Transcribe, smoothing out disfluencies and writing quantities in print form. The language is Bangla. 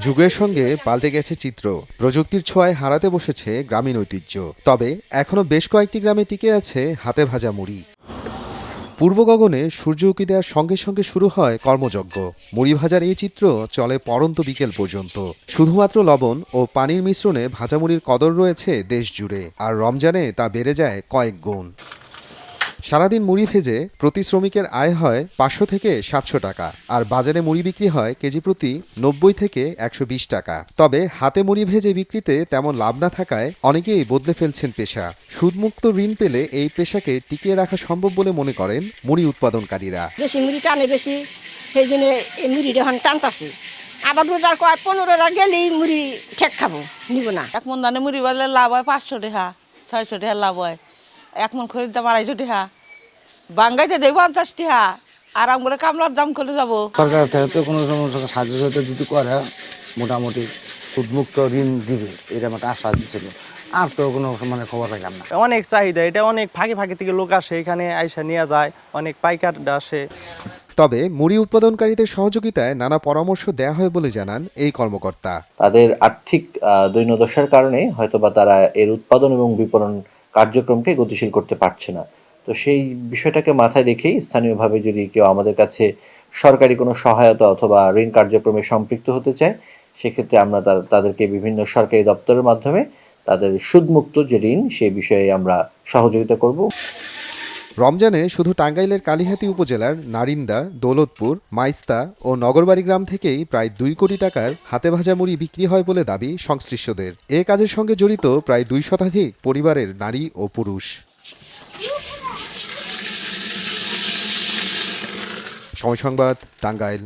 যুগের সঙ্গে পাল্টে গেছে চিত্র, প্রযুক্তির ছোঁয়ায় হারাতে বসেছে গ্রামীণ ঐতিহ্য। তবে এখনো বেশ কয়েকটি গ্রামে টিকে আছে হাতে ভাজা মুড়ি। পূর্ব গগনে সূর্য উঁকি দেওয়ার সঙ্গে সঙ্গে শুরু হয় কর্মযজ্ঞ। মুড়ি ভাজার এই চিত্র চলে পড়ন্ত বিকেল পর্যন্ত। শুধুমাত্র লবণ ও পানির মিশ্রণে ভাজা মুড়ির কদর রয়েছে দেশ জুড়ে, আর রমজানে তা বেড়ে যায় কয়েক গুণ। সারাদিন মুড়ি ভেজে প্রতি শ্রমিকের আয় হয় 500 থেকে 700 টাকা, আর বাজারে মুড়ি বিক্রি হয় কেজি প্রতি 90 থেকে 120 টাকা। তবে হাতে মুড়ি ভেজে বিক্রিতে তেমন লাভ না থাকায় অনেকেই বদলে ফেলছেন পেশা। সুদমুক্ত ঋণ পেলে এই পেশাকে টিকিয়ে রাখা সম্ভব বলে মনে করেন মুড়ি উৎপাদনকারীরা। বেশি মুড়ি টানে বেশি, সেই জন্য এই মুড়ি এখন টানতাছে। আবার রোজার 15 গেলেই মুড়ি ঠেক খাবো, নিব না। এক মন দানে মুড়ি বাড়লে লাভ হয় 500 টাকা, 600 টাকা লাভ হয়। এক মন খরিদ দাম 250 টাকা, বাঙ্গাইতে দেব 50 টাকা। আরাম করে কামলার দাম করে যাবো। সরকার থেকে তো কোনো সাহায্য সহায়তা যদি করে মোটামুটি সুদমুক্ত ঋণ দিবে, এরকম একটা আশা দিচ্ছিল। আর তো কোনো খবর পাইলাম না। অনেক চাহিদা, এটা অনেক ফাঁকে ফাঁকে থেকে লোক আসে, এখানে আইসা নিয়ে যায়, অনেক পাইকার আসে। তবে মুড়ি উৎপাদনকারীদের সহযোগিতায় নানা পরামর্শ দেয়া হয় বলে জানান এই কর্মকর্তা। তাদের আর্থিক দৈন্যদশার কারণে হয়তোবা তারা এর উৎপাদন এবং বিপণন কার্যক্রমকে গতিশীল করতে পারছে না। তো সেই বিষয়টাকে মাথায় রেখেই স্থানীয়ভাবে যদি কেউ আমাদের কাছে সরকারি কোনো সহায়তা অথবা ঋণ কার্যক্রমে সম্পৃক্ত হতে চায়, সেক্ষেত্রে আমরা তাদেরকে বিভিন্ন সরকারি দপ্তরের মাধ্যমে তাদের সুদমুক্ত যে ঋণ, সেই বিষয়ে আমরা সহযোগিতা করব। রমজানে শুধু টাঙ্গাইলের কালিহাতী উপজেলার নারিন্দা, দৌলতপুর, মাইস্তা ও নগরবাড়ি গ্রাম থেকেই প্রায় 2 কোটি টাকার হাতে ভাজা মুড়ি বিক্রি হয় বলে দাবি সংশ্লিষ্টদের। এ কাজের সঙ্গে জড়িত প্রায় 2 শতাধিক পরিবারের নারী ও পুরুষ। সময় সংবাদ, টাঙ্গাইল।